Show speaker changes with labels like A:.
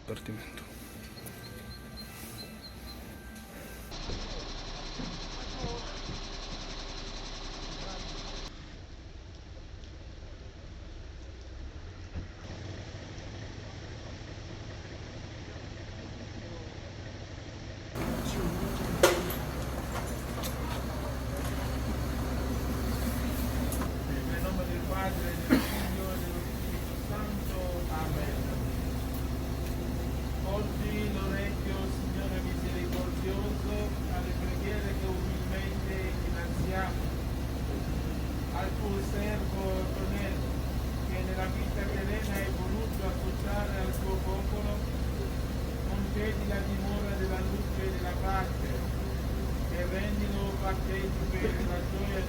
A: Dipartimento.
B: Nel nome del Padre, del Figlio e dello Spirito Santo. Amen. Oggi l'orecchio, Signore misericordioso, alle preghiere che umilmente innalziamo, al tuo servo Tonello, che nella vita terrena hai voluto associare al tuo popolo, concedi la dimora della luce e della pace, e rendilo partecipe della gioia